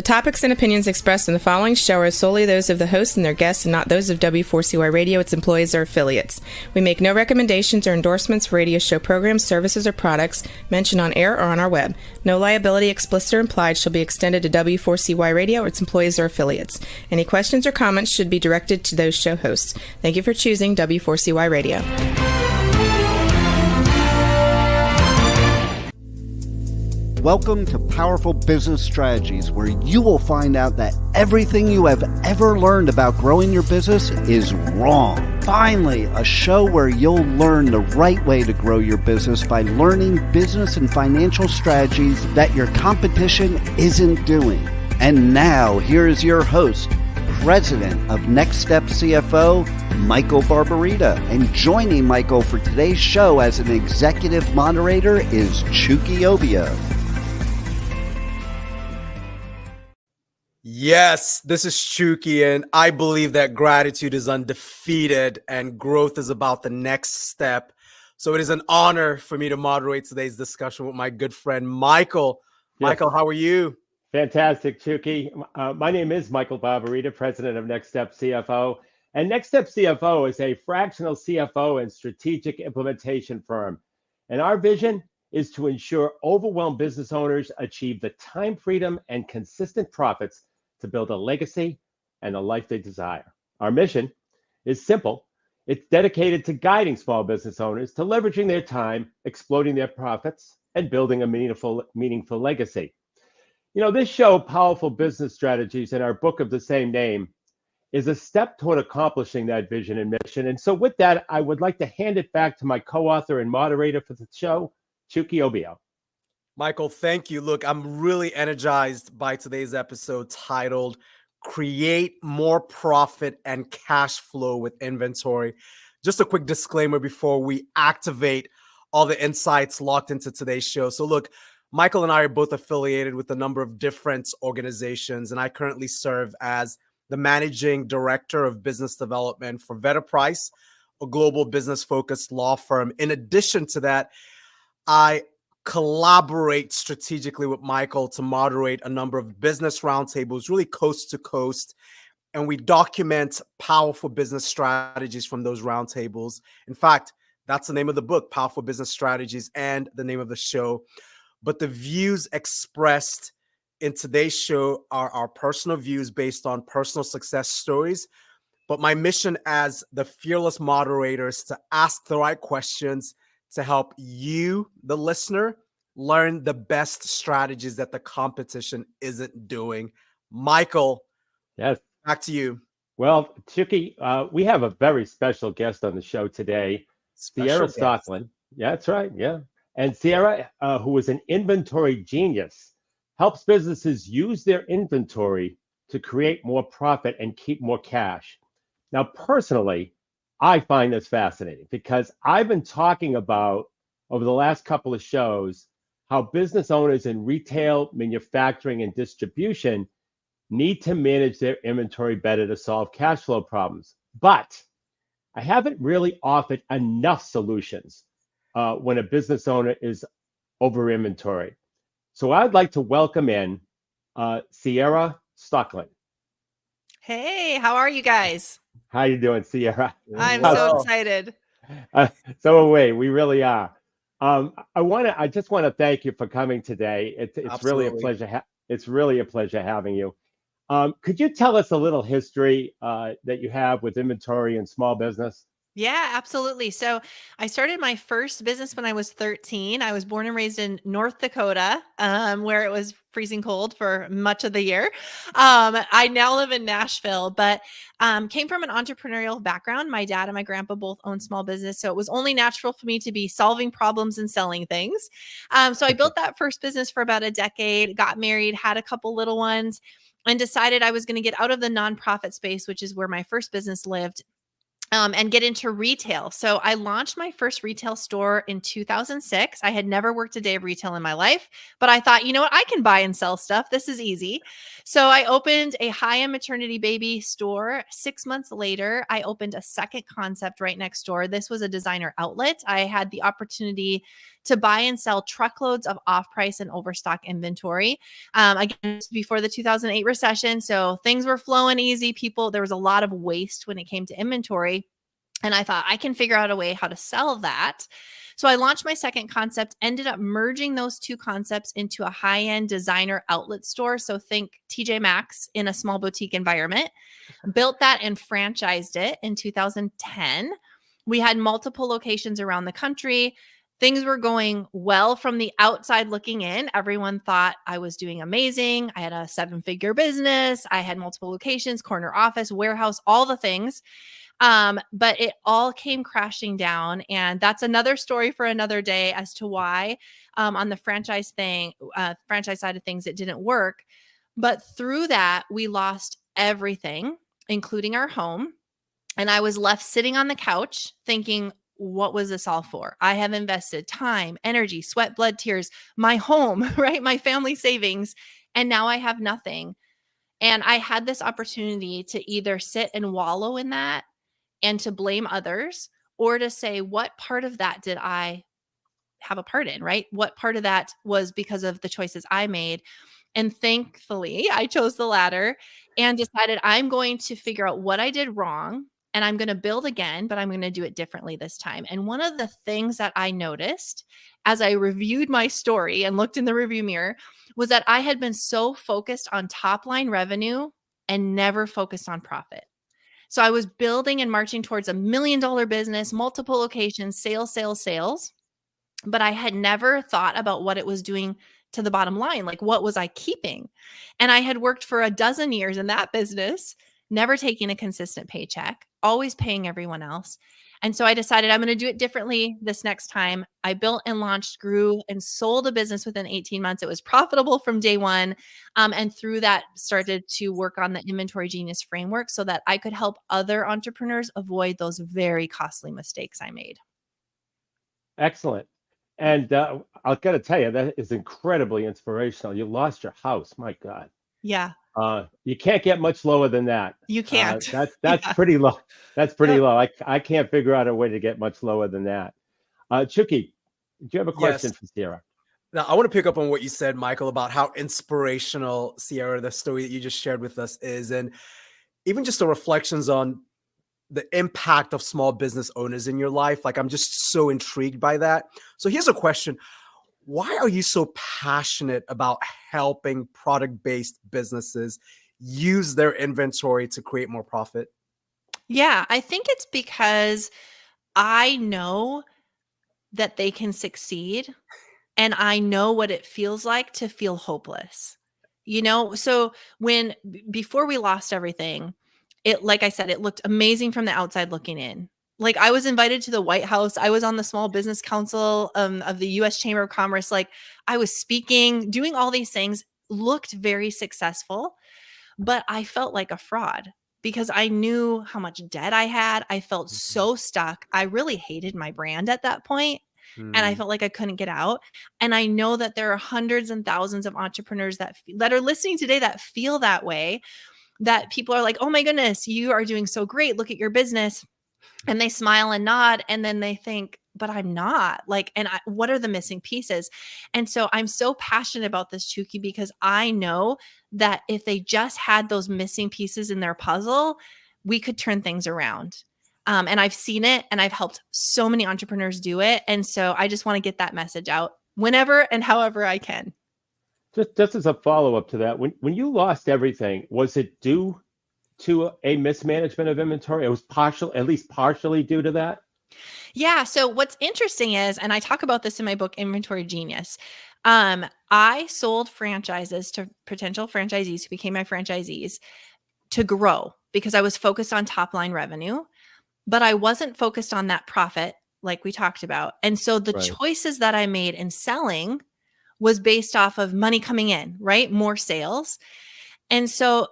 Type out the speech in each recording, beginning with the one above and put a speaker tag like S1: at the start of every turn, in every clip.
S1: topics and opinions expressed in the following show are solely those of the host and their guests and not those of W4CY Radio, its employees, or affiliates. We make no recommendations or endorsements for radio show programs, services, or products mentioned on air or on our web. No liability, explicit or implied, shall be extended to W4CY Radio or its employees or affiliates. Any questions or comments should be directed to those show hosts. Thank you for choosing W4CY Radio.
S2: Welcome to Powerful Business Strategies, where you will find out that everything you have ever learned about growing your business is wrong. Finally, a show where you'll learn the right way to grow your business by learning business and financial strategies that your competition isn't doing. And now, here is your host, President of Next Step CFO, Michael Barbarita. And joining Michael for today's show as an executive moderator is Chucky Obio.
S3: Yes, this is Chucky, and I believe that gratitude is undefeated and growth is about the next step. So it is an honor for me to moderate today's discussion with my good friend, Michael. Yes. Michael, how are you?
S4: Fantastic, Chucky. My name is Michael Barbarita, President of Next Step CFO. And Next Step CFO is a fractional CFO and strategic implementation firm. And our vision is to ensure overwhelmed business owners achieve the time freedom and consistent profits to build a legacy and a life they desire. Our mission is simple. It's dedicated to guiding small business owners to leveraging their time, exploding their profits, and building a meaningful legacy. You know, this show, Powerful Business Strategies, in our book of the same name, is a step toward accomplishing that vision and mission. And so with that, I would like to hand it back to my co-author and moderator for the show, Chucky Obio.
S3: Michael, thank you. Look, I'm really energized by today's episode titled Create More Profit and Cash Flow with Inventory. Just a quick disclaimer before we activate all the insights locked into today's show. So look, Michael and I are both affiliated with a number of different organizations, and I currently serve as the managing director of business development for Vetterprice, a global business-focused law firm. In addition to that, I collaborate strategically with Michael to moderate a number of business roundtables, really coast to coast, and we document powerful business strategies from those roundtables. In fact, that's the name of the book, Powerful Business Strategies, and the name of the show. But the views expressed in today's show are our personal views based on personal success stories. But my mission as the fearless moderator is to ask the right questions to help you, the listener, learn the best strategies that the competition isn't doing. Michael,
S4: yes,
S3: back to you.
S4: Well, Chucky, we have a very special guest on the show today, Ciara Stockeland. Yeah, that's right. Yeah. And Ciara, who is an inventory genius, helps businesses use their inventory to create more profit and keep more cash. Now, personally, I find this fascinating because I've been talking about over the last couple of shows how business owners in retail, manufacturing, and distribution need to manage their inventory better to solve cash flow problems. But I haven't really offered enough solutions when a business owner is over inventory. So I'd like to welcome in Ciara Stockeland.
S5: Hey, how are you guys?
S4: How you doing, Ciara?
S5: I'm so excited.
S4: So away, we really are. I just want to thank you for coming today. It's really a pleasure. It's really a pleasure having you. Could you tell us a little history that you have with inventory and small business?
S5: Yeah, absolutely. So I started my first business when I was 13. I was born and raised in North Dakota, where it was freezing cold for much of the year. I now live in Nashville, but came from an entrepreneurial background. My dad and my grandpa both owned small business, so it was only natural for me to be solving problems and selling things. So I built that first business for about a decade, got married, had a couple little ones, and decided I was going to get out of the nonprofit space, which is where my first business lived, and get into retail. So I launched my first retail store in 2006. I had never worked a day of retail in my life, but I thought, you know what, I can buy and sell stuff. This is easy. So I opened a high-end maternity baby store. 6 months later, I opened a second concept right next door. This was a designer outlet. I had the opportunity to buy and sell truckloads of off-price and overstock inventory. Again, before the 2008 recession, so things were flowing easy. There was a lot of waste when it came to inventory. And I thought I can figure out a way how to sell that. So I launched my second concept, ended up merging those two concepts into a high-end designer outlet store. So think TJ Maxx in a small boutique environment. Built that and franchised it in 2010. We had multiple locations around the country. Things were going well from the outside looking in. Everyone thought I was doing amazing. I had a 7-figure business. I had multiple locations, corner office, warehouse, all the things. But it all came crashing down. And that's another story for another day as to why on the franchise side of things, it didn't work. But through that, we lost everything, including our home. And I was left sitting on the couch thinking, what was this all for? I have invested time, energy, sweat, blood, tears, my home, right? My family savings. And now I have nothing. And I had this opportunity to either sit and wallow in that and to blame others, or to say, what part of that did I have a part in, right? What part of that was because of the choices I made? And thankfully, I chose the latter and decided I'm going to figure out what I did wrong and I'm going to build again, but I'm going to do it differently this time. And one of the things that I noticed as I reviewed my story and looked in the review mirror was that I had been so focused on top line revenue and never focused on profit. So I was building and marching towards $1 million business, multiple locations, sales. But I had never thought about what it was doing to the bottom line. Like, what was I keeping? And I had worked for a dozen years in that business, never taking a consistent paycheck, always paying everyone else. And so I decided I'm going to do it differently this next time. I built and launched, grew, and sold a business within 18 months. It was profitable from day one. And through that, started to work on the Inventory Genius framework so that I could help other entrepreneurs avoid those very costly mistakes I made.
S4: Excellent. And I've got to tell you, that is incredibly inspirational. You lost your house. My God.
S5: Yeah.
S4: You can't get much lower than that.
S5: You can't.
S4: That's pretty low. That's pretty low. I can't figure out a way to get much lower than that. Chucky, do you have a question for Ciara?
S3: Now, I want to pick up on what you said, Michael, about how inspirational Ciara, the story that you just shared with us is, and even just the reflections on the impact of small business owners in your life. Like, I'm just so intrigued by that. So here's a question. Why are you so passionate about helping product-based businesses use their inventory to create more profit?
S5: Yeah, I think it's because I know that they can succeed and I know what it feels like to feel hopeless. So before we lost everything, like I said, it looked amazing from the outside looking in. Like, I was invited to the White House. I was on the Small Business Council of the U.S. Chamber of Commerce. Like, I was speaking, doing all these things, looked very successful, but I felt like a fraud because I knew how much debt I had. I felt so stuck. I really hated my brand at that point, and I felt like I couldn't get out. And I know that there are hundreds and thousands of entrepreneurs that are listening today that feel that way, that people are like, oh my goodness, you are doing so great. Look at your business. And they smile and nod, and then they think, but I'm not. Like, what are the missing pieces? And so I'm so passionate about this, Chucky, because I know that if they just had those missing pieces in their puzzle, we could turn things around. And I've seen it, and I've helped so many entrepreneurs do it. And so I just want to get that message out whenever and however I can.
S4: Just as a follow-up to that, when you lost everything, was it due to a mismanagement of inventory? It was at least partially due to that?
S5: Yeah. So what's interesting is, and I talk about this in my book, Inventory Genius, I sold franchises to potential franchisees who became my franchisees to grow because I was focused on top line revenue, but I wasn't focused on that profit like we talked about. And so the choices that I made in selling was based off of money coming in, right? More sales. And so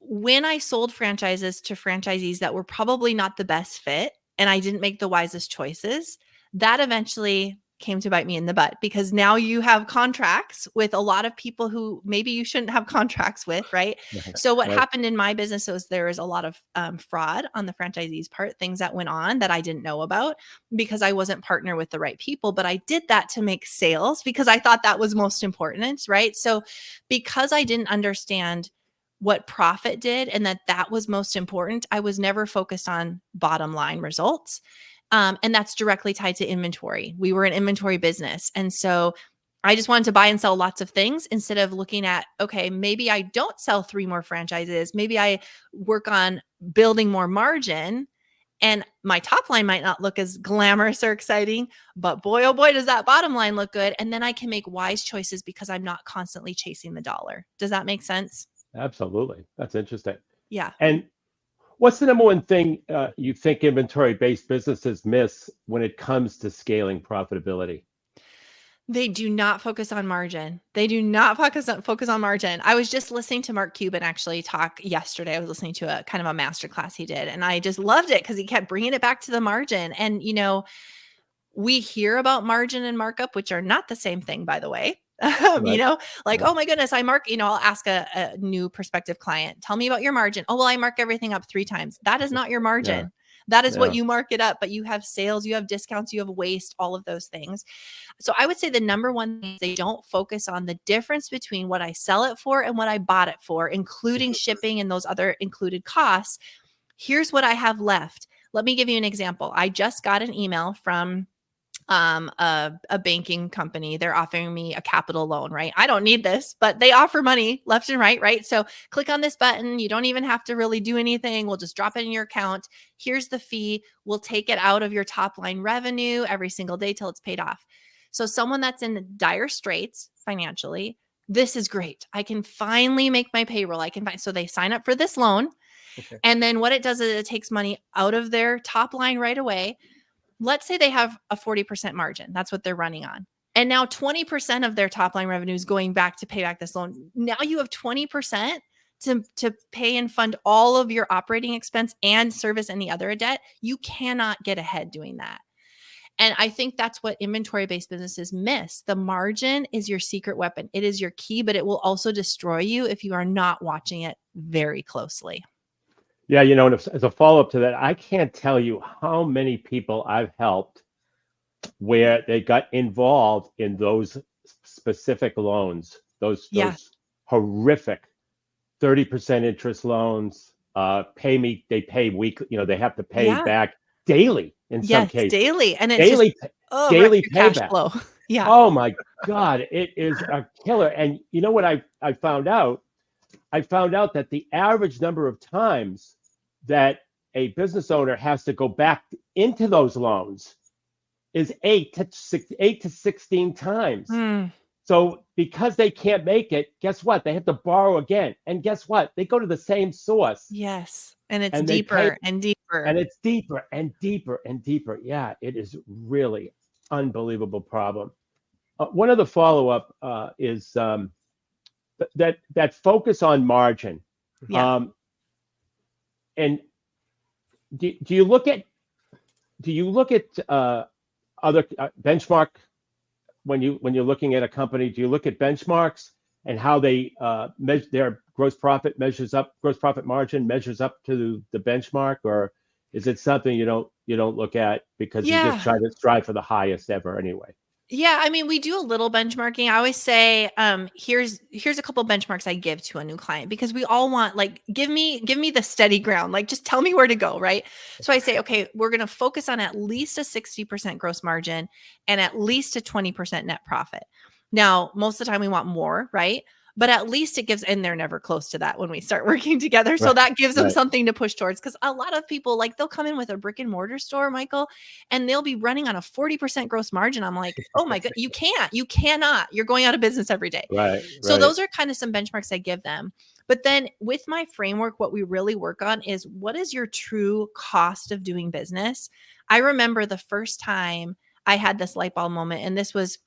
S5: when I sold franchises to franchisees that were probably not the best fit and I didn't make the wisest choices, that eventually came to bite me in the butt, because now you have contracts with a lot of people who maybe you shouldn't have contracts with, right? So what happened in my business was there was a lot of fraud on the franchisees' part, things that went on that I didn't know about because I wasn't partnered with the right people. But I did that to make sales because I thought that was most important, right? So because I didn't understand what profit did and that was most important, I was never focused on bottom line results. And that's directly tied to inventory. We were an inventory business. And so I just wanted to buy and sell lots of things instead of looking at, okay, maybe I don't sell 3 more franchises. Maybe I work on building more margin, and my top line might not look as glamorous or exciting, but boy, oh boy, does that bottom line look good. And then I can make wise choices because I'm not constantly chasing the dollar. Does that make sense?
S4: Absolutely. That's interesting.
S5: Yeah.
S4: And what's the number one thing you think inventory-based businesses miss when it comes to scaling profitability?
S5: They do not focus on margin. They do not focus on margin. I was just listening to Mark Cuban actually talk yesterday. I was listening to a kind of a masterclass he did, and I just loved it because he kept bringing it back to the margin. And, we hear about margin and markup, which are not the same thing, by the way.
S4: Right.
S5: Like,
S4: Right.
S5: oh my goodness, I mark, I'll ask a new prospective client, tell me about your margin. Oh, well, I mark everything up 3 times. That is not your
S4: Yeah.
S5: margin. That is
S4: Yeah.
S5: what you mark it up, but you have sales, you have discounts, you have waste, all of those things. So I would say the number one thing is they don't focus on the difference between what I sell it for and what I bought it for, including shipping and those other included costs. Here's what I have left. Let me give you an example. I just got an email from a banking company. They're offering me a capital loan, right? I don't need this, but they offer money left and right, right? So click on this button. You don't even have to really do anything. We'll just drop it in your account. Here's the fee. We'll take it out of your top line revenue every single day till it's paid off. So someone that's in dire straits financially, this is great. I can finally make my payroll. So they sign up for this loan.
S3: Okay.
S5: And then what it does is it takes money out of their top line right away. Let's say they have a 40% margin. That's what they're running on. And now 20% of their top line revenue is going back to pay back this loan. Now you have 20% to pay and fund all of your operating expense and service any other debt. You cannot get ahead doing that. And I think that's what inventory-based businesses miss. The margin is your secret weapon. It is your key, but it will also destroy you if you are not watching it very closely.
S4: Yeah, and as a follow-up to that, I can't tell you how many people I've helped where they got involved in those specific loans, those horrific 30% interest loans, they pay weekly, they have to pay back daily in some cases.
S5: Daily. And it's
S4: daily
S5: cash
S4: payback.
S5: flow. Yeah.
S4: Oh my God, it is a killer. And you know what I found out? I found out that the average number of times that a business owner has to go back into those loans is 8 to 16 times. So because they can't make it, guess what? They have to borrow again. And guess what? They go to the same source.
S5: Yes. And it's deeper and deeper.
S4: And it's deeper and deeper and deeper. Yeah, it is really unbelievable problem. One of the follow-up is that focus on margin.
S5: Yeah.
S4: And do you look at other benchmark when you're looking at a company? Do you look at benchmarks and how they measure their gross profit margin measures up to the benchmark, or is it something you don't look at because you just try to strive for the highest ever anyway?
S5: Yeah, I mean, we do a little benchmarking. I always say, here's a couple benchmarks I give to a new client, because we all want, like, give me the steady ground. Like, just tell me where to go, right? So I say, okay, we're going to focus on at least a 60% gross margin and at least a 20% net profit. Now, most of the time we want more, right? But at least it gives, and they're never close to that when we start working together. So that gives them something to push towards. Because a lot of people, like, they'll come in with a brick and mortar store, Michael, and they'll be running on a 40% gross margin. I'm like, oh my God, you cannot. You're going out of business every day.
S4: Right.
S5: So those are kind of some benchmarks I give them. But then with my framework, what we really work on is, what is your true cost of doing business? I remember the first time I had this light bulb moment, and this was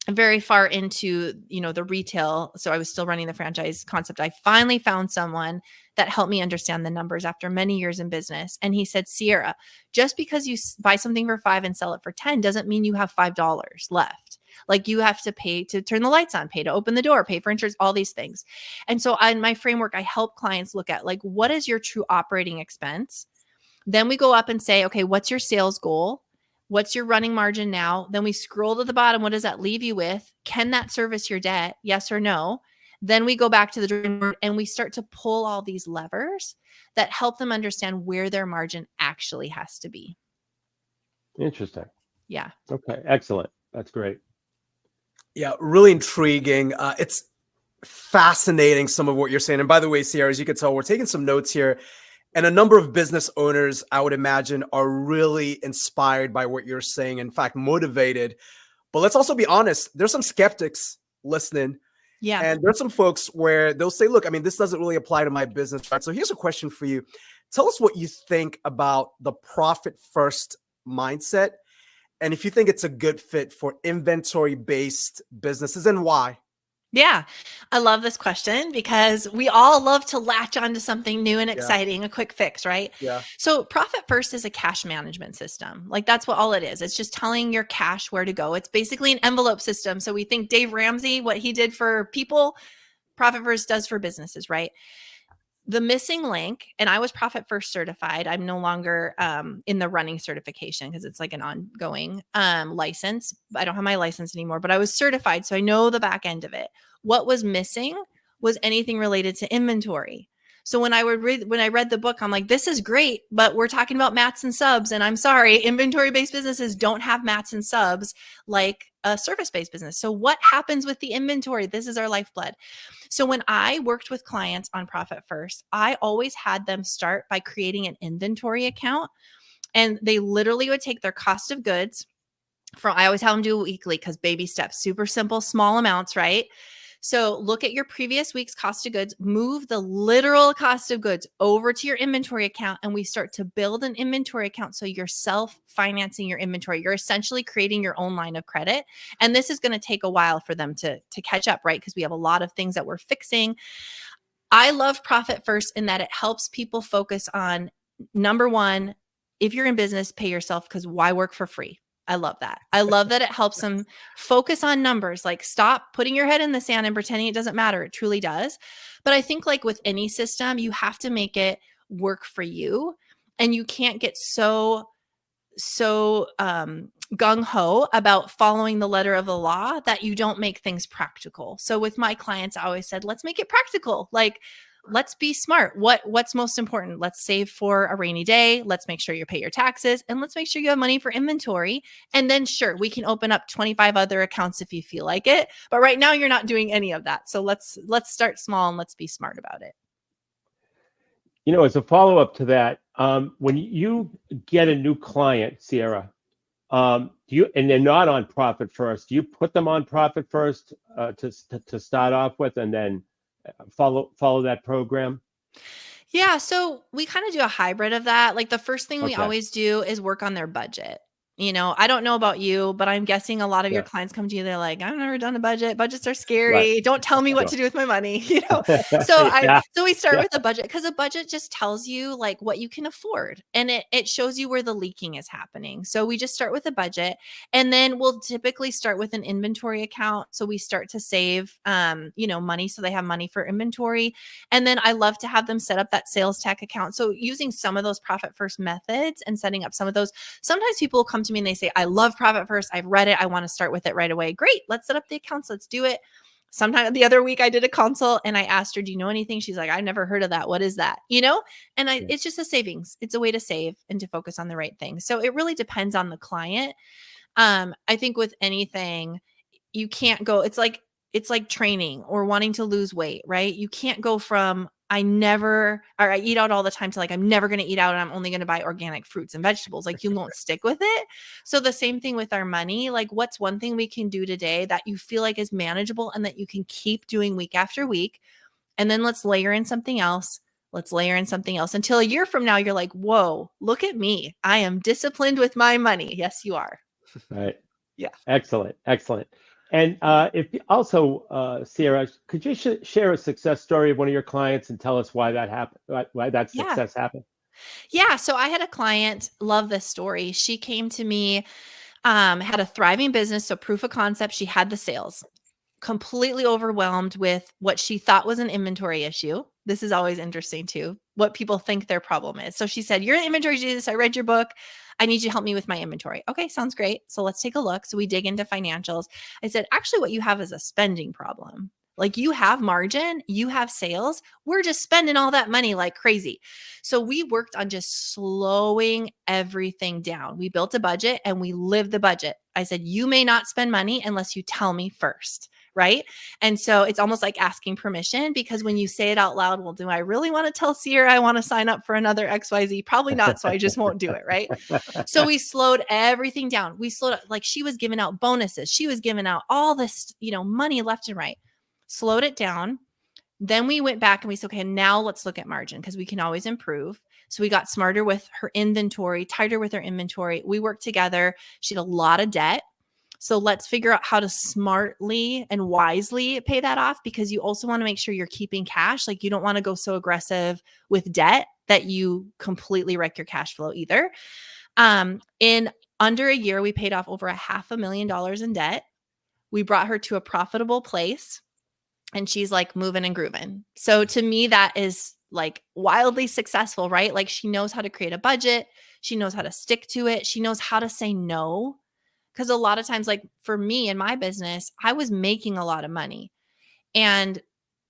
S5: very far into, the retail. So I was still running the franchise concept. I finally found someone that helped me understand the numbers after many years in business. And he said, Ciara, just because you buy something for $5 and sell it for $10 doesn't mean you have $5 left. Like you have to pay to turn the lights on, pay to open the door, pay for insurance, all these things. And so in my framework, I help clients look at like, what is your true operating expense? Then we go up and say, okay, what's your sales goal? What's your running margin now? Then we scroll to the bottom. What does that leave you with? Can that service your debt? Yes or no? Then we go back to the drawing board and we start to pull all these levers that help them understand where their margin actually has to be.
S4: Interesting.
S5: Yeah.
S4: Okay. Excellent. That's great.
S3: Yeah, really intriguing. It's fascinating, some of what you're saying. And by the way, Ciara, as you can tell, we're taking some notes here. And a number of business owners, I would imagine, are really inspired by what you're saying. In fact, motivated. But let's also be honest. There's some skeptics listening.
S5: Yeah.
S3: And there's some folks where they'll say, look, I mean, this doesn't really apply to my business, right? So here's a question for you. Tell us what you think about the profit first mindset. And if you think it's a good fit for inventory-based businesses and why.
S5: Yeah, I love this question because we all love to latch onto something new and exciting, a quick fix, right?
S3: Yeah.
S5: So Profit First is a cash management system. Like that's what all it is. It's just telling your cash where to go. It's basically an envelope system. So we think Dave Ramsey, what he did for people, Profit First does for businesses, right? The missing link, and I was Profit First certified. I'm no longer in the running certification because it's like an ongoing license. I don't have my license anymore, but I was certified. So I know the back end of it. What was missing was anything related to inventory. So when I read the book, I'm like, this is great, but we're talking about mats and subs. And I'm sorry, inventory-based businesses don't have mats and subs like a service-based business. So what happens with the inventory? This is our lifeblood. So when I worked with clients on Profit First, I always had them start by creating an inventory account. And they literally would take their cost of goods I always have them do it weekly because baby steps, super simple, small amounts, right? So look at your previous week's cost of goods, move the literal cost of goods over to your inventory account, and we start to build an inventory account. So you're self-financing your inventory. You're essentially creating your own line of credit. And this is going to take a while for them to catch up, right? Because we have a lot of things that we're fixing. I love Profit First in that it helps people focus on, number one, if you're in business, pay yourself, because why work for free? I love that. I love that it helps them focus on numbers. Like, stop putting your head in the sand and pretending it doesn't matter. It truly does. But I think like with any system, you have to make it work for you. And you can't get so gung-ho about following the letter of the law that you don't make things practical. So with my clients, I always said, let's make it practical. Like, let's be smart. What's most important? Let's save for a rainy day. Let's make sure you pay your taxes, and let's make sure you have money for inventory. And then sure, we can open up 25 other accounts if you feel like it. But right now you're not doing any of that. So let's start small and let's be smart about it.
S4: You know, as a follow-up to that, when you get a new client, Ciara, and they're not on Profit First, do you put them on Profit First to start off with, and then follow that program?
S5: Yeah. So we kind of do a hybrid of that. Like, the first thing we always do is work on their budget. You know, I don't know about you, but I'm guessing a lot of your clients come to you. They're like, I've never done a budget. Budgets are scary. Right. Don't tell me what to do with my money. You know, so we start with a budget, because a budget just tells you like what you can afford, and it shows you where the leaking is happening. So we just start with a budget, and then we'll typically start with an inventory account. So we start to save, money, so they have money for inventory. And then I love to have them set up that sales tech account. So using some of those Profit First methods and setting up some of those, sometimes people come to me and they say, I love Profit First. I've read it. I want to start with it right away. Great. Let's set up the accounts. Let's do it. Sometime the other week I did a consult and I asked her, do you know anything? She's like, I've never heard of that. What is that? You know? And it's just a savings. It's a way to save and to focus on the right thing. So it really depends on the client. I think with anything, you can't go, it's like training or wanting to lose weight, right? You can't go from I eat out all the time to like, I'm never going to eat out and I'm only going to buy organic fruits and vegetables. Like, you won't stick with it. So the same thing with our money. Like, what's one thing we can do today that you feel like is manageable and that you can keep doing week after week? And then let's layer in something else. Let's layer in something else until a year from now, you're like, whoa, look at me. I am disciplined with my money. Yes, you are.
S4: Right.
S5: Yeah.
S4: Excellent. Excellent. And if also, Ciara, could you share a success story of one of your clients and tell us why that happened, why that
S5: Yeah.
S4: success happened?
S5: Yeah. So I had a client, love this story. She came to me, had a thriving business. So proof of concept, she had the sales, completely overwhelmed with what she thought was an inventory issue. This is always interesting too, what people think their problem is. So she said, "You're an inventory genius. I read your book. I need you to help me with my inventory." Okay, sounds great. So let's take a look. So we dig into financials. I said, "Actually, what you have is a spending problem. Like you have margin, you have sales. We're just spending all that money like crazy." So we worked on just slowing everything down. We built a budget and we lived the budget. I said, "You may not spend money unless you tell me first." Right. And so it's almost like asking permission, because when you say it out loud, well, do I really want to tell Ciara I want to sign up for another XYZ? Probably not. So I just won't do it. Right. So we slowed everything down. We slowed, like she was giving out bonuses. She was giving out all this, money left and right. Slowed it down. Then we went back and we said, okay, now let's look at margin because we can always improve. So we got smarter with her inventory, tighter with her inventory. We worked together. She had a lot of debt. So let's figure out how to smartly and wisely pay that off, because you also want to make sure you're keeping cash. Like you don't want to go so aggressive with debt that you completely wreck your cash flow either. In under a year, we paid off over $500,000 in debt. We brought her to a profitable place and she's like moving and grooving. So to me, that is like wildly successful, right? Like she knows how to create a budget. She knows how to stick to it. She knows how to say no. Because a lot of times, like for me in my business, I was making a lot of money. And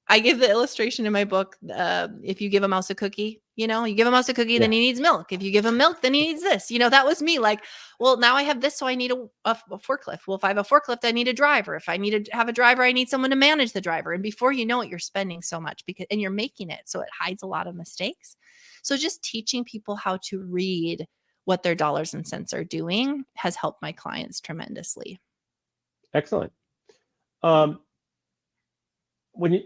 S5: I give the illustration in my book. If you give a mouse a cookie, you give a mouse a cookie, then he needs milk. If you give him milk, then he needs this. That was me. Like, well, now I have this, so I need a forklift. Well, if I have a forklift, I need a driver. If I need to have a driver, I need someone to manage the driver. And before you know it, you're spending so much and you're making it. So it hides a lot of mistakes. So just teaching people how to read what their dollars and cents are doing has helped my clients tremendously.
S4: Excellent.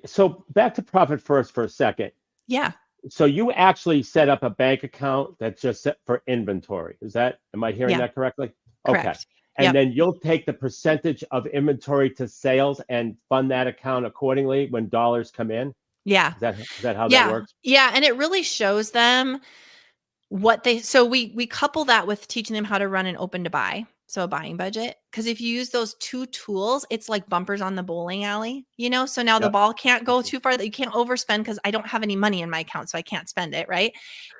S4: So back to Profit First for a second.
S5: Yeah.
S4: So you actually set up a bank account that's just set for inventory. Am I hearing that correctly?
S5: Correct.
S4: Okay. And then you'll take the percentage of inventory to sales and fund that account accordingly when dollars come in?
S5: Yeah.
S4: Is that how that works?
S5: Yeah. And it really shows them so we couple that with teaching them how to run an open to buy. So a buying budget, because if you use those two tools, it's like bumpers on the bowling alley, so now the ball can't go too far, that you can't overspend because I don't have any money in my account, so I can't spend it. Right.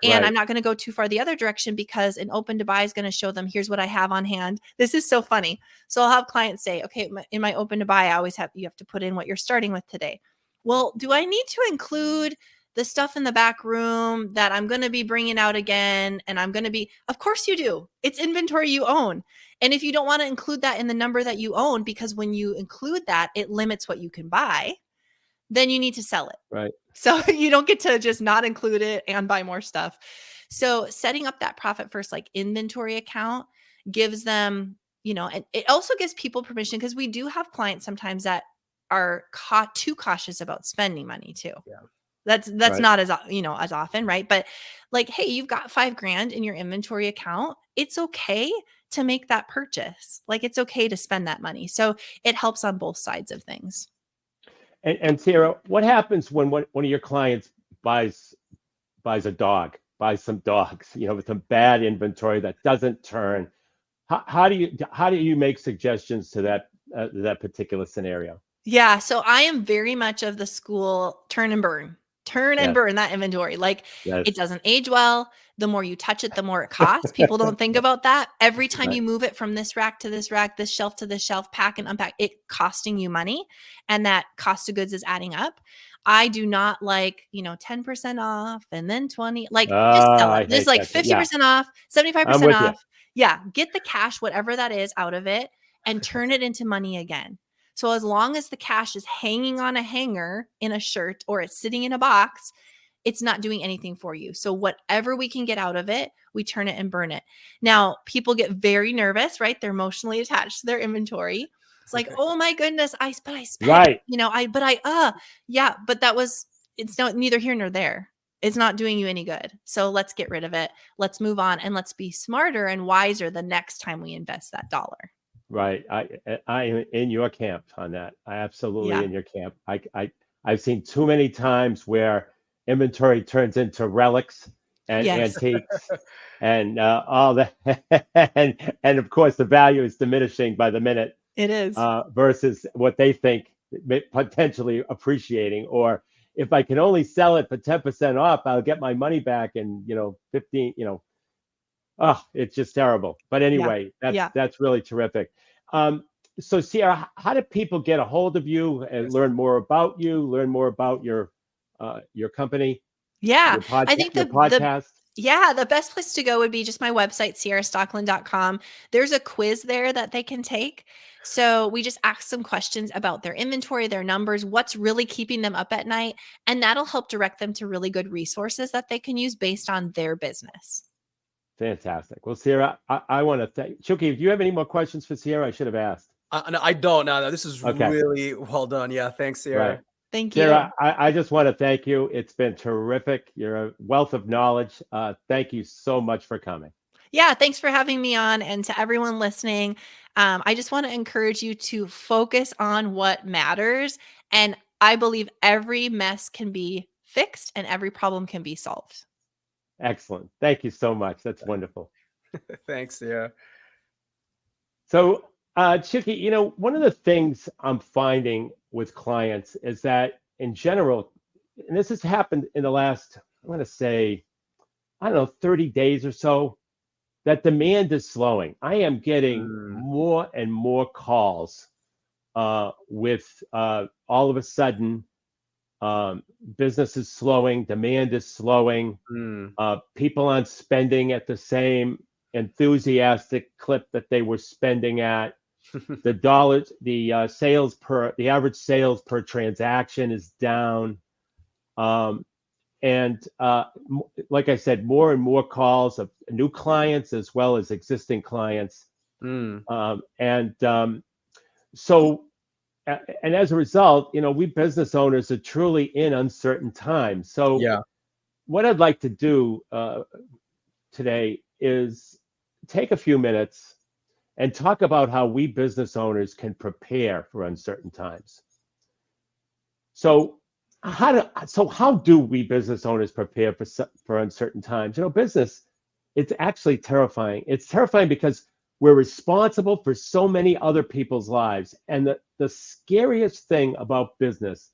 S5: And I'm not going to go too far the other direction, because an open to buy is going to show them, here's what I have on hand. This is so funny. So I'll have clients say, okay, in my open to buy, you have to put in what you're starting with today. Well, do I need to include the stuff in the back room that I'm going to be bringing out again? And of course you do. It's inventory you own. And if you don't want to include that in the number that you own, because when you include that, it limits what you can buy, then you need to sell it.
S4: Right.
S5: So you don't get to just not include it and buy more stuff. So setting up that Profit First, like inventory account, gives them, and it also gives people permission, because we do have clients sometimes that are too cautious about spending money too.
S3: Yeah.
S5: That's not as often, right? But like, hey, you've got $5,000 in your inventory account. It's okay to make that purchase. Like it's okay to spend that money. So it helps on both sides of things.
S4: And Ciara, what happens when one of your clients buys some dogs, with some bad inventory that doesn't turn? How do you make suggestions to that particular scenario?
S5: Yeah. So I am very much of the school, turn and burn. And burn that inventory. Like it doesn't age well. The more you touch it, the more it costs. People don't think about that. Every time you move it from this rack to this rack, this shelf to this shelf, pack and unpack, it costing you money. And that cost of goods is adding up. I do not like, 10% off and then 20, like just sell it. Just like 50% off, 75% off. Yeah. Get the cash, whatever that is, out of it and turn it into money again. So as long as the cash is hanging on a hanger in a shirt or it's sitting in a box, it's not doing anything for you. So whatever we can get out of it, we turn it and burn it. Now, people get very nervous, right? They're emotionally attached to their inventory. It's like, oh my goodness, I spent,
S4: right.
S5: But it's neither here nor there. It's not doing you any good. So let's get rid of it. Let's move on and let's be smarter and wiser the next time we invest that dollar.
S4: Right. I am in your camp on that. I absolutely
S5: Yeah.
S4: in your camp. I've seen too many times where inventory turns into relics and
S5: Yes.
S4: antiques and all that, and of course the value is diminishing by the minute
S5: It is.
S4: versus what they think potentially appreciating. Or if I can only sell it for 10% off, I'll get my money back in 15. Oh, it's just terrible. But
S5: Yeah.
S4: anyway,
S5: Yeah.
S4: that's really terrific. So Ciara, how do people get a hold of you and
S3: Yes.
S4: learn more about you, learn more about your company,
S5: Yeah.
S4: your
S5: I think the
S4: podcast?
S5: yeah, the best place to go would be just my website, ciarastockeland.com. There's a quiz there that they can take. So we just ask some questions about their inventory, their numbers, what's really keeping them up at night, and that'll help direct them to really good resources that they can use based on their business.
S4: Fantastic. Well, Ciara, I want to thank Chucky. Do you have any more questions for Ciara? I should have asked.
S3: No, I don't. No, this is
S4: Okay,
S3: really well done. Yeah, thanks,
S4: right.
S3: Ciara.
S5: Thank you.
S4: Ciara, I just want to thank you. It's been terrific. You're a wealth of knowledge. Thank you so much for coming.
S5: Yeah, thanks for having me on. And to everyone listening, I just want to encourage you to focus on what matters. And I believe every mess can be fixed and every problem can be solved.
S4: Excellent. Thank you so much. That's wonderful.
S3: Thanks, Ciara.
S4: So, Chucky, one of the things I'm finding with clients is that in general, and this has happened in the last, I want to say, I don't know, 30 days or so, that demand is slowing. I am getting more and more calls with all of a sudden business is slowing, demand is slowing, people aren't spending at the same enthusiastic clip that they were spending at. The dollars, the average sales per transaction is down. And like I said, more and more calls of new clients as well as existing clients. So, and as a result, we business owners are truly in uncertain times. So
S3: Yeah.
S4: what I'd like to do today is take a few minutes and talk about how we business owners can prepare for uncertain times. So how do we business owners prepare for uncertain times? Business, it's actually terrifying. It's terrifying because we're responsible for so many other people's lives. And the scariest thing about business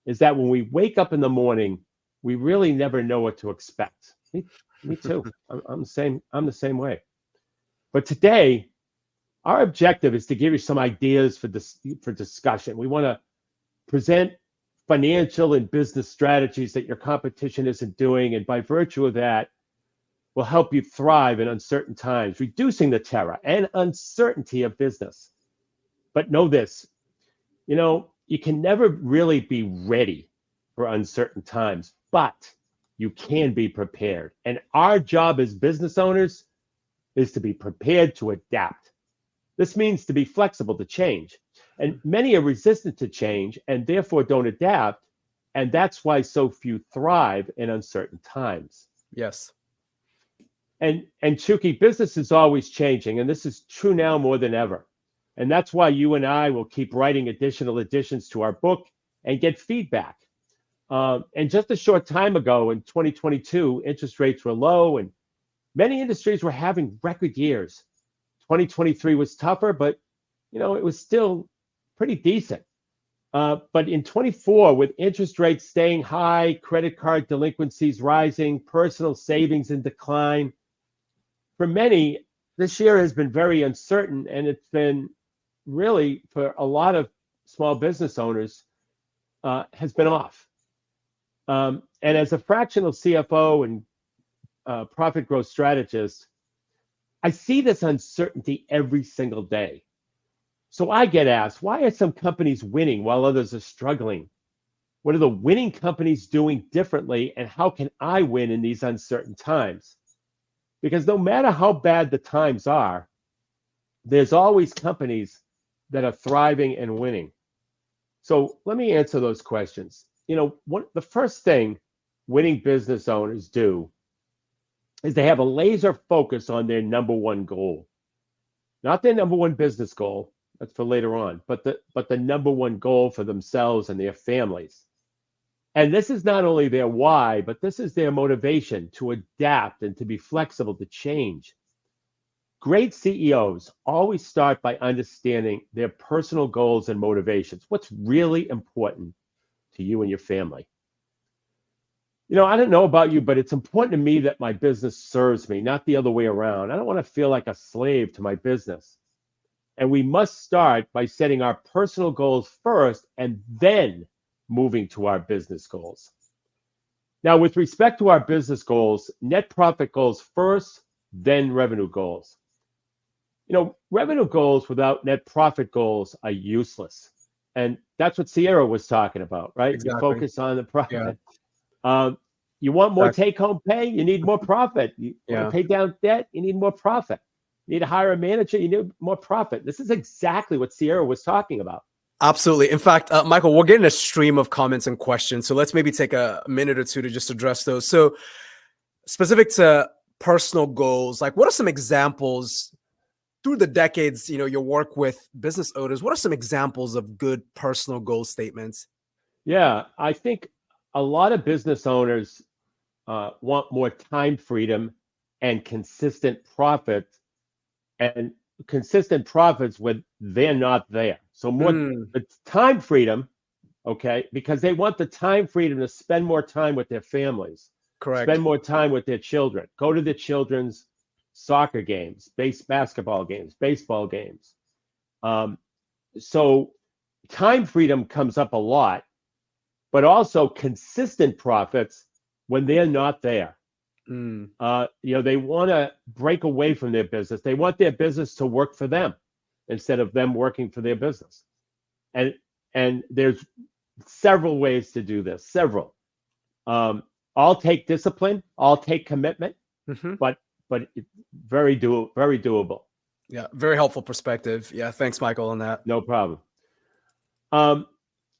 S4: is that when we wake up in the morning, we really never know what to expect. Me too. I'm the same way. But today, our objective is to give you some ideas for discussion. We want to present financial and business strategies that your competition isn't doing, and by virtue of that, will help you thrive in uncertain times, reducing the terror and uncertainty of business. But know this, you can never really be ready for uncertain times, but you can be prepared. And our job as business owners is to be prepared to adapt. This means to be flexible to change. And many are resistant to change and therefore don't adapt. And that's why so few thrive in uncertain times.
S3: Yes.
S4: And Chucky, business is always changing, and this is true now more than ever. And that's why you and I will keep writing additional additions to our book and get feedback. And just a short time ago in 2022, interest rates were low and many industries were having record years. 2023 was tougher, but it was still pretty decent. But in 24, with interest rates staying high, credit card delinquencies rising, personal savings in decline, for many, this year has been very uncertain, and it's been really, for a lot of small business owners, has been off. And as a fractional CFO and profit growth strategist, I see this uncertainty every single day. So I get asked, why are some companies winning while others are struggling? What are the winning companies doing differently, and how can I win in these uncertain times? Because no matter how bad the times are, there's always companies that are thriving and winning. So let me answer those questions. The first thing winning business owners do is they have a laser focus on their number one goal. not their number one business goal. That's for later on, but the number one goal for themselves and their families. And this is not only their why, but this is their motivation to adapt and to be flexible to change. Great CEOs always start by understanding their personal goals and motivations. What's really important to you and your family? I don't know about you, but it's important to me that my business serves me, not the other way around. I don't want to feel like a slave to my business. And we must start by setting our personal goals first and then moving to our business goals. Now, with respect to our business goals, net profit goals first, then revenue goals. Revenue goals without net profit goals are useless. And that's what Ciara was talking about, right?
S3: Exactly.
S4: You focus on the profit.
S3: Yeah.
S4: You want more take-home pay? You need more profit. You want to pay down debt? You need more profit. You need to hire a manager? You need more profit. This is exactly what Ciara was talking about.
S3: Absolutely. In fact, Michael, we're getting a stream of comments and questions. So let's maybe take a minute or two to just address those. So specific to personal goals, like what are some examples through the decades, your work with business owners? What are some examples of good personal goal statements?
S4: Yeah, I think a lot of business owners want more time freedom and consistent profits when they're not there. So more it's time freedom, okay, because they want the time freedom to spend more time with their families.
S3: Correct.
S4: Spend more time with their children. Go to their children's soccer games, basketball games, baseball games. So time freedom comes up a lot, but also consistent profits when they're not there. They want to break away from their business. They want their business to work for them instead of them working for their business. And there's several ways to do this. Several. I'll take discipline. I'll take commitment. But very doable.
S3: Yeah, very helpful perspective. Yeah, thanks, Michael, on that.
S4: No problem.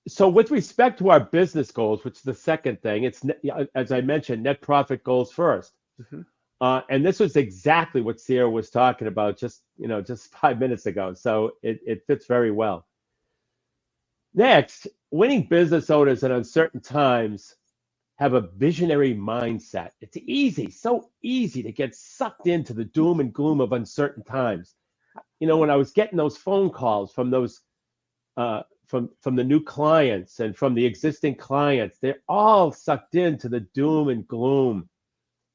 S4: So with respect to our business goals, which is the second thing, it's, as I mentioned, net profit goals first. And this was exactly what Ciara was talking about just 5 minutes ago. So it fits very well. Next, winning business owners in uncertain times have a visionary mindset. It's so easy to get sucked into the doom and gloom of uncertain times. When I was getting those phone calls from those from the new clients and from the existing clients, they're all sucked into the doom and gloom.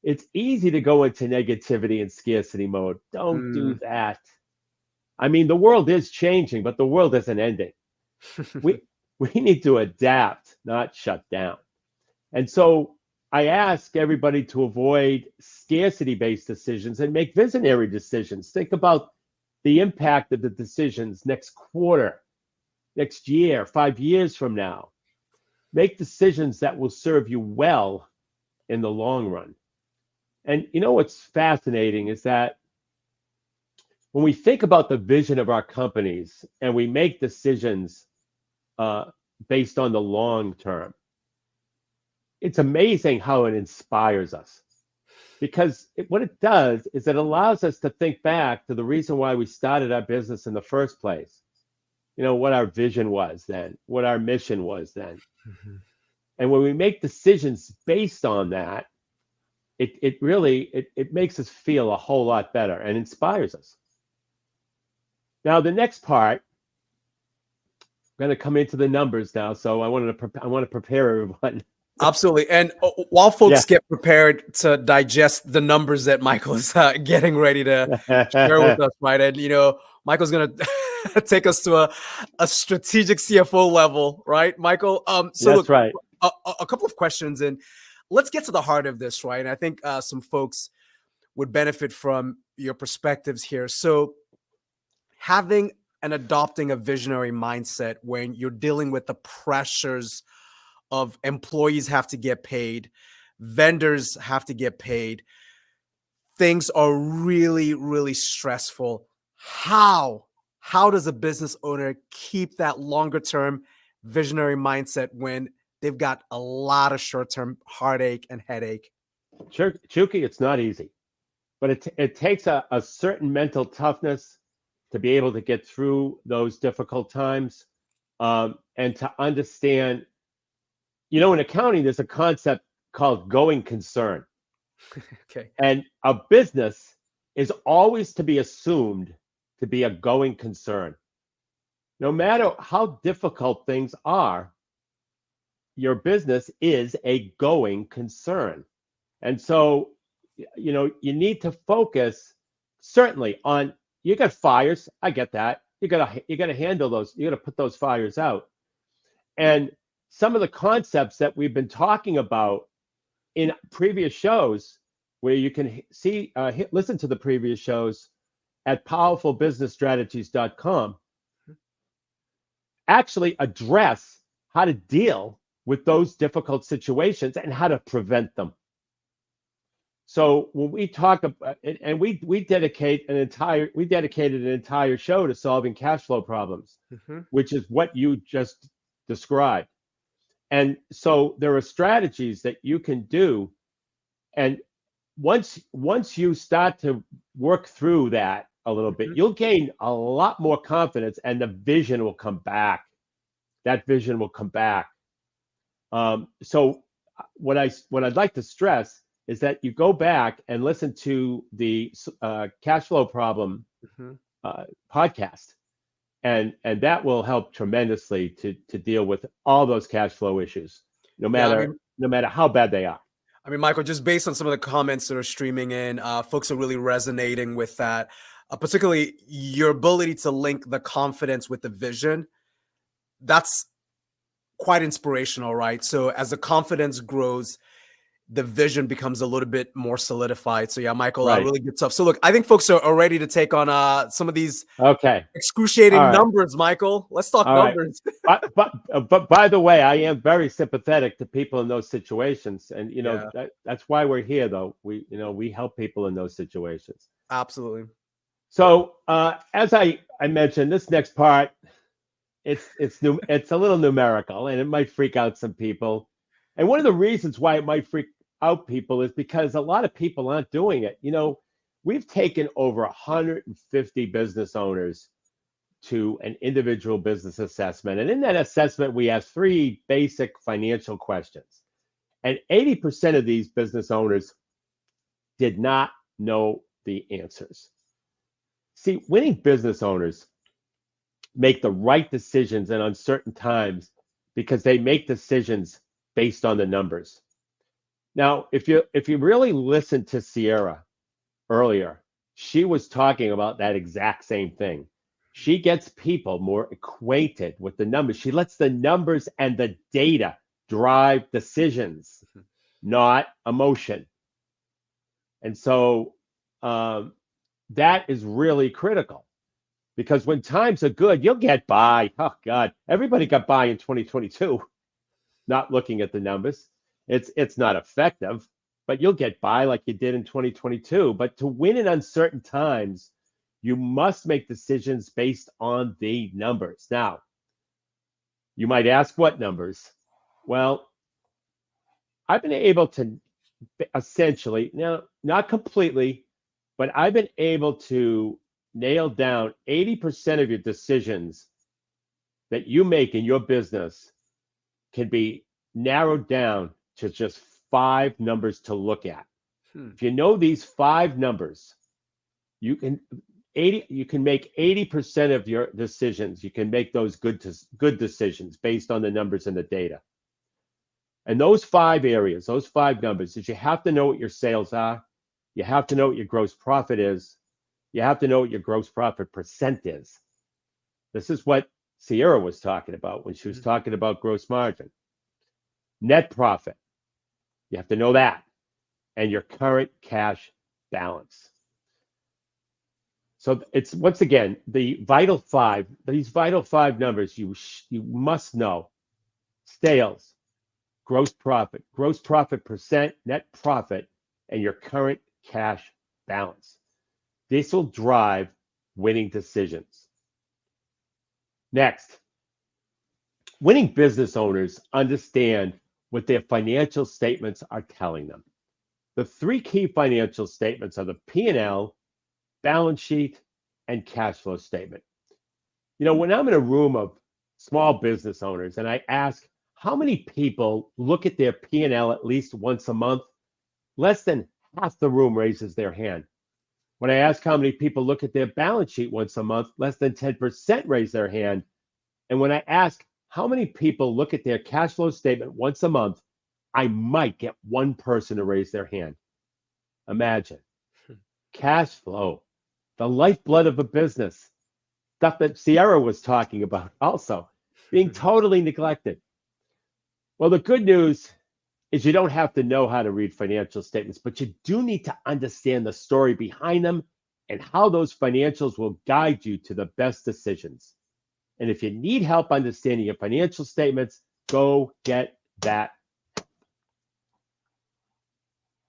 S4: It's easy to go into negativity and scarcity mode. Don't do that. I mean, the world is changing, but the world isn't ending. We need to adapt, not shut down. And so I ask everybody to avoid scarcity-based decisions and make visionary decisions. Think about the impact of the decisions next quarter, next year, 5 years from now. Make decisions that will serve you well in the long run. And what's fascinating is that when we think about the vision of our companies and we make decisions based on the long term, it's amazing how it inspires us. Because what it does is it allows us to think back to the reason why we started our business in the first place. What our vision was then, what our mission was then. And when we make decisions based on that, it really makes us feel a whole lot better and inspires us. Now, the next part, I'm going to come into the numbers now. So I want to prepare everyone.
S3: Absolutely. And while folks get prepared to digest the numbers that Michael is getting ready to share with us, right? And, Michael's going to take us to a strategic CFO level, right, Michael? So
S4: that's right.
S3: A couple of questions, and let's get to the heart of this, right? And I think some folks would benefit from your perspectives here. So having and adopting a visionary mindset when you're dealing with the pressures of employees have to get paid, vendors have to get paid, things are really, really stressful. How does a business owner keep that longer term visionary mindset when they've got a lot of short-term heartache and headache?
S4: Chucky, it's not easy, but it takes a certain mental toughness to be able to get through those difficult times, and to understand, in accounting, there's a concept called going concern.
S3: Okay.
S4: And a business is always to be assumed to be a going concern. No matter how difficult things are, your business is a going concern. And so, you need to focus certainly on, you got fires. I get that. You gotta handle those. You gotta put those fires out. And some of the concepts that we've been talking about in previous shows, where you can see, listen to the previous shows at powerfulbusinessstrategies.com, actually address how to deal with those difficult situations and how to prevent them. So when we talk about, and we dedicated an entire show to solving cash flow problems, which is what you just described. And so there are strategies that you can do, and once you start to work through that a little bit, you'll gain a lot more confidence, and the vision will come back. That vision will come back. So what I'd like to stress is that you go back and listen to the cash flow problem podcast, and that will help tremendously to deal with all those cash flow issues, no matter how bad they are.
S3: I mean, Michael, just based on some of the comments that are streaming in, folks are really resonating with that, particularly your ability to link the confidence with the vision. That's quite inspirational, right? So as the confidence grows, the vision becomes a little bit more solidified. So yeah, Michael,
S4: Right.
S3: Really good stuff. So look, I think folks are ready to take on some of these excruciating
S4: All right.
S3: numbers, Michael. Let's talk
S4: All right.
S3: numbers.
S4: But by the way, I am very sympathetic to people in those situations, and that's why we're here, though. We help people in those situations.
S3: Absolutely.
S4: So as I mentioned, this next part, it's a little numerical, and it might freak out some people. And one of the reasons why it might freak out people is because a lot of people aren't doing it. We've taken over 150 business owners to an individual business assessment. And in that assessment, we have 3 basic financial questions. And 80% of these business owners did not know the answers. See, winning business owners make the right decisions in uncertain times because they make decisions based on the numbers. Now, if you really listen to Ciara earlier, she was talking about that exact same thing. She gets people more acquainted with the numbers. She lets the numbers and the data drive decisions, not emotion. And so that is really critical, because when times are good, you'll get by. Oh God, everybody got by in 2022. Not looking at the numbers, it's not effective, but you'll get by like you did in 2022. But to win in uncertain times, you must make decisions based on the numbers. Now, you might ask, what numbers? Well, I've been able to essentially, now not completely, but I've been able to nail down 80% of your decisions that you make in your business can be narrowed down to just 5 numbers to look at. If you know these 5 numbers, you can make 80% of your decisions. You can make those good decisions based on the numbers and the data. And those 5 areas, those 5 numbers, is you have to know what your sales are, you have to know what your gross profit is, you have to know what your gross profit percent is. This is what Ciara was talking about when she was talking about gross margin. Net profit, you have to know that, and your current cash balance. So it's, once again, these vital 5 numbers you must know: sales, gross profit percent, net profit, and your current cash balance. This will drive winning decisions. Next, winning business owners understand what their financial statements are telling them. The 3 key financial statements are the P&L, balance sheet, and cash flow statement. When I'm in a room of small business owners and I ask how many people look at their P&L at least once a month, less than half the room raises their hand. When I ask how many people look at their balance sheet once a month, less than 10% raise their hand. And when I ask how many people look at their cash flow statement once a month, I might get one person to raise their hand. Imagine. Cash flow, the lifeblood of a business, stuff that Ciara was talking about also, being totally neglected. Well, the good news is you don't have to know how to read financial statements, but you do need to understand the story behind them and how those financials will guide you to the best decisions. And if you need help understanding your financial statements, go get that.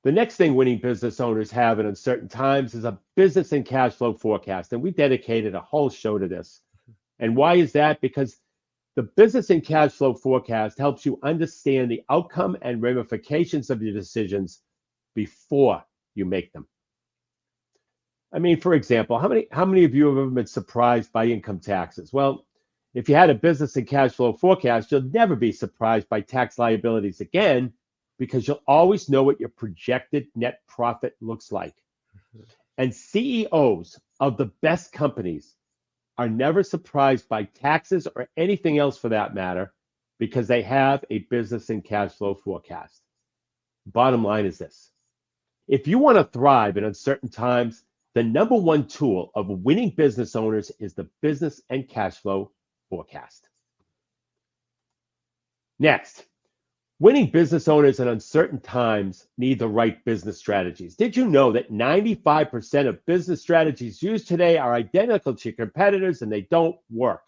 S4: The next thing winning business owners have in uncertain times is a business and cash flow forecast. And we dedicated a whole show to this. And why is that? Because the business and cash flow forecast helps you understand the outcome and ramifications of your decisions before you make them. I mean, for example, how many of you have ever been surprised by income taxes? Well, if you had a business and cash flow forecast, you'll never be surprised by tax liabilities again, because you'll always know what your projected net profit looks like. And CEOs of the best companies are never surprised by taxes or anything else for that matter, because they have a business and cash flow forecast. Bottom line is this: if you want to thrive in uncertain times, the number one tool of winning business owners is the business and cash flow forecast. Next, winning business owners in uncertain times need the right business strategies. Did you know that 95% of business strategies used today are identical to your competitors and they don't work?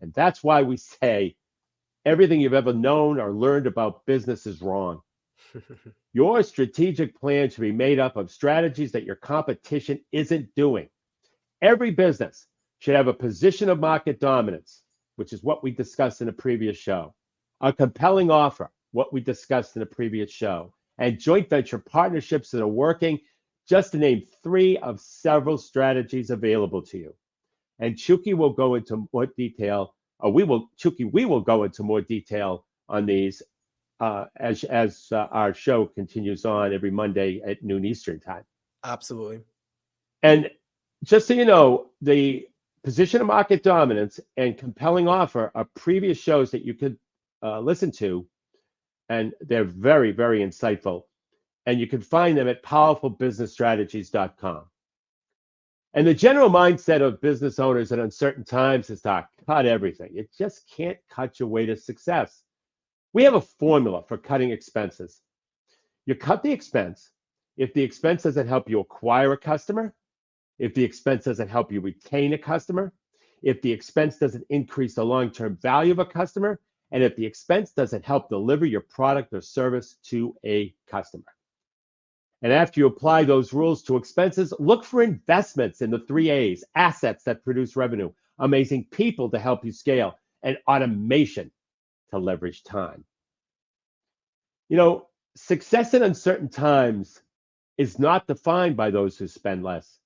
S4: And that's why we say everything you've ever known or learned about business is wrong. Your strategic plan should be made up of strategies that your competition isn't doing. Every business should have a position of market dominance, which is what we discussed in a previous show, a compelling offer, what we discussed in a previous show, and joint venture partnerships that are working, just to name 3 of several strategies available to you. And Chucky will go into more detail, or we will go into more detail on these as our show continues on every Monday at noon Eastern time.
S3: Absolutely.
S4: And just so you know, the position of market dominance and compelling offer are previous shows that you could listen to, and they're very, very insightful. And you can find them at powerfulbusinessstrategies.com. And the general mindset of business owners at uncertain times is to cut everything. You just can't cut your way to success. We have a formula for cutting expenses. You cut the expense if the expense doesn't help you acquire a customer, if the expense doesn't help you retain a customer, if the expense doesn't increase the long-term value of a customer, and if the expense doesn't help deliver your product or service to a customer. And after you apply those rules to expenses, look for investments in the 3 A's: assets that produce revenue, amazing people to help you scale, and automation to leverage time. Success in uncertain times is not defined by those who spend less.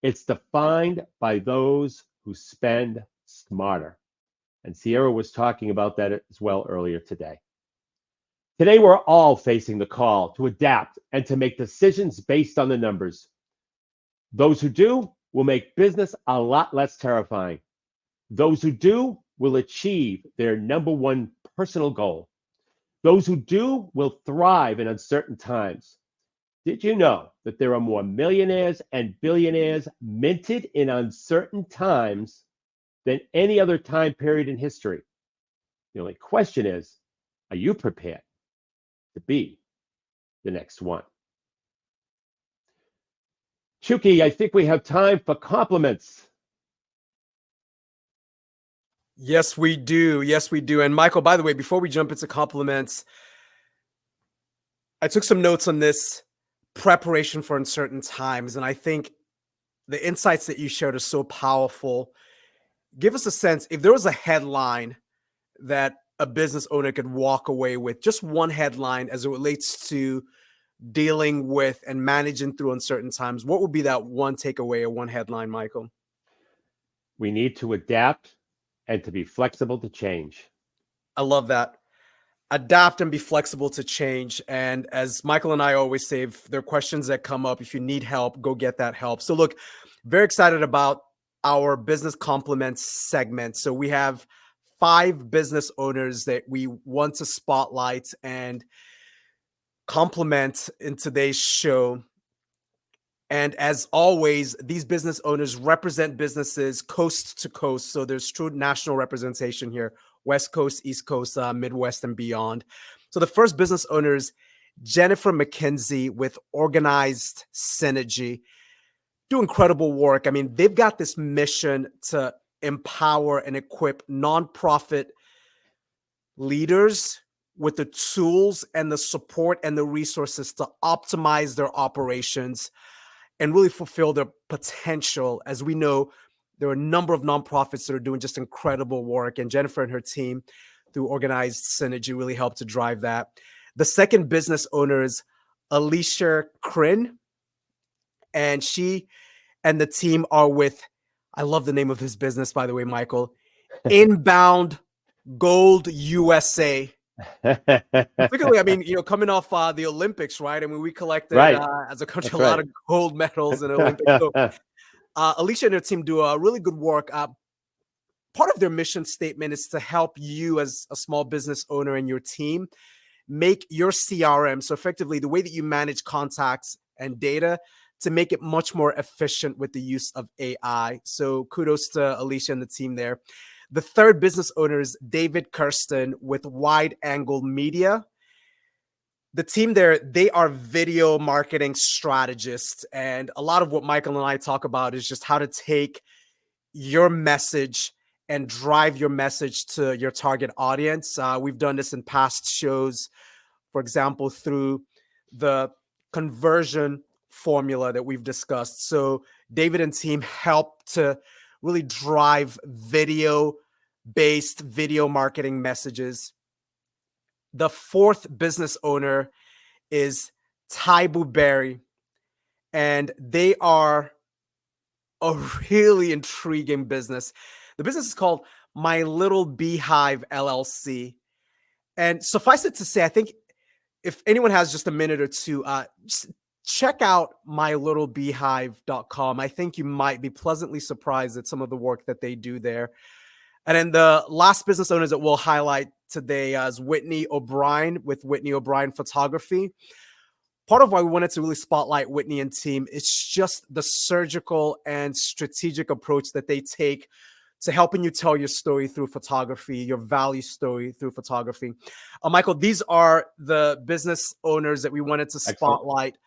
S4: It's defined by those who spend smarter. And Ciara was talking about that as well earlier today. Today, we're all facing the call to adapt and to make decisions based on the numbers. Those who do will make business a lot less terrifying. Those who do will achieve their number one personal goal. Those who do will thrive in uncertain times. Did you know that there are more millionaires and billionaires minted in uncertain times than any other time period in history? The only question is, are you prepared to be the next one? Chucky, I think we have time for compliments.
S3: Yes, we do. Yes, we do. And Michael, by the way, before we jump into compliments, I took some notes on this preparation for uncertain times. And I think the insights that you shared are so powerful. Give us a sense, if there was a headline that a business owner could walk away with, just one headline as it relates to dealing with and managing through uncertain times, what would be that one takeaway or one headline, Michael?
S4: We need to adapt and to be flexible to change.
S3: I love that. Adapt and be flexible to change. And as Michael and I always say, if there are questions that come up, if you need help, go get that help. So look, very excited about our business compliments segment. So we have 5 business owners that we want to spotlight and compliment in today's show. And as always, these business owners represent businesses coast to coast. So there's true national representation here, West Coast, East Coast, Midwest, and beyond. So the first business owners, Jennifer McKenzie with Organized Synergy, do incredible work. I mean, they've got this mission to empower and equip nonprofit leaders with the tools and the support and the resources to optimize their operations and really fulfill their potential. As we know, there are a number of nonprofits that are doing just incredible work, and Jennifer and her team through Organized Synergy really helped to drive that. The second business owner is Alicia Crin, and she and the team are with, I love the name of his business, by the way, Michael, Inbound Gold USA. Particularly, I mean, coming off the Olympics, right? I mean, we collected as a country a lot of gold medals in the Olympics. So, Alicia and her team do a really good work. Part of their mission statement is to help you as a small business owner and your team make your CRM, so effectively the way that you manage contacts and data, to make it much more efficient with the use of AI. So kudos to Alicia and the team there. The third business owner is David Kirsten with Wide Angle Media. The team there, they are video marketing strategists. And a lot of what Michael and I talk about is just how to take your message and drive your message to your target audience. We've done this in past shows, for example, through the conversion formula that we've discussed. So David and team help to really drive video-based video marketing messages. The fourth business owner is Taibu Berry, and they are a really intriguing business. The business is called My Little Beehive LLC. And suffice it to say, I think if anyone has just a minute or two, just check out mylittlebeehive.com. I think you might be pleasantly surprised at some of the work that they do there. And then the last business owners that we'll highlight today is Whitney O'Brien with Whitney O'Brien Photography. Part of why we wanted to really spotlight Whitney and team is just the surgical and strategic approach that they take to helping you tell your story through photography, your value story through photography. Michael, these are the business owners that we wanted to spotlight.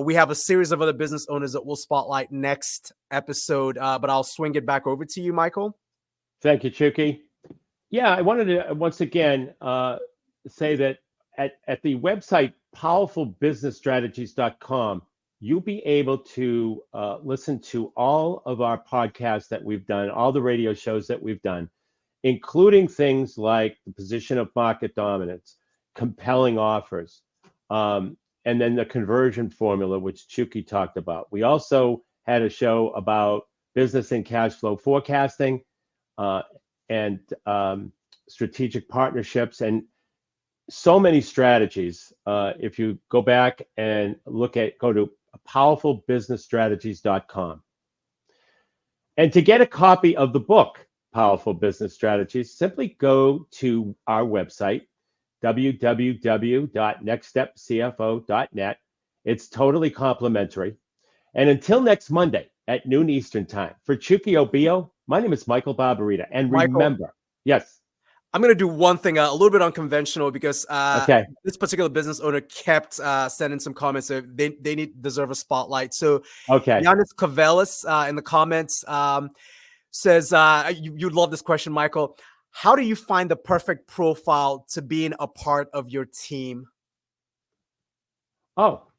S3: We have a series of other business owners that we'll spotlight next episode, but I'll swing it back over to you, Michael.
S4: Thank you, Chucky. Yeah, I wanted to once again say that at the website powerfulbusinessstrategies.com, you'll be able to listen to all of our podcasts that we've done, all the radio shows that we've done, including things like the position of market dominance, compelling offers, and then the conversion formula, which Chucky talked about. We also had a show about business and cash flow forecasting and strategic partnerships, and so many strategies. If you go back and go to powerfulbusinessstrategies.com. And to get a copy of the book, Powerful Business Strategies, simply go to our website, www.nextstepcfo.net. It's totally complimentary. And until next Monday at noon Eastern Time, for Chucky Obio, my name is Michael Barbarita. And remember, yes.
S3: I'm going to do one thing a little bit unconventional because this particular business owner kept sending some comments. So they deserve a spotlight. So Yanis Kavelis in the comments says, you'd love this question, Michael. How do you find the perfect profile to being a part of your team?
S4: Well,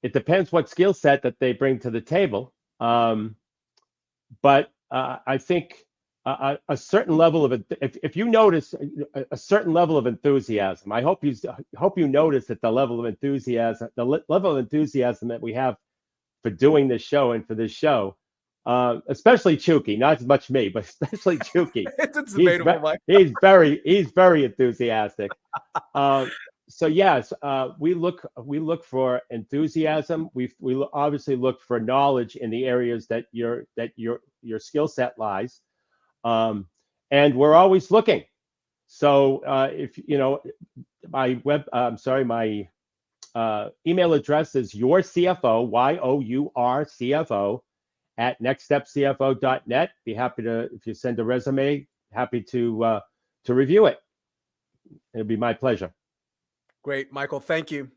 S4: it depends what skill set that they bring to the table. But I think a certain level of if you notice a certain level of enthusiasm, I hope you notice that the level of enthusiasm that we have for doing this show and for this show especially Chucky, not as much me, but especially Chucky.
S3: It's debatable, Mike.
S4: He's very enthusiastic. So yes, we look for enthusiasm. We obviously look for knowledge in the areas that your skill set lies, and we're always looking. So if you know, my email address is yourcfo, YOUR CFO @nextstepcfo.net. Be happy to, if you send a resume, happy to review it. It'll be my pleasure.
S3: Great, Michael. Thank you.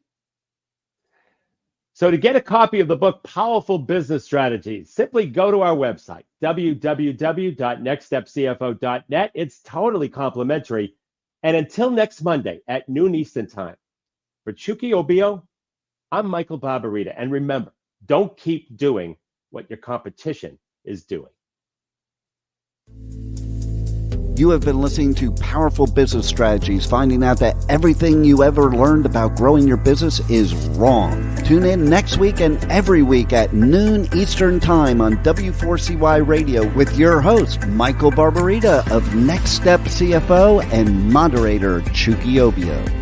S4: So to get a copy of the book, Powerful Business Strategies, simply go to our website, www.nextstepcfo.net. It's totally complimentary. And until next Monday at noon Eastern Time, for Chucky Obio, I'm Michael Barbarita. And remember, don't keep doing what your competition is doing.
S2: You have been listening to Powerful Business Strategies, finding out that everything you ever learned about growing your business is wrong. Tune in next week and every week at noon Eastern Time on W4CY Radio with your host, Michael Barbarita of Next Step CFO and moderator Chucky Obio.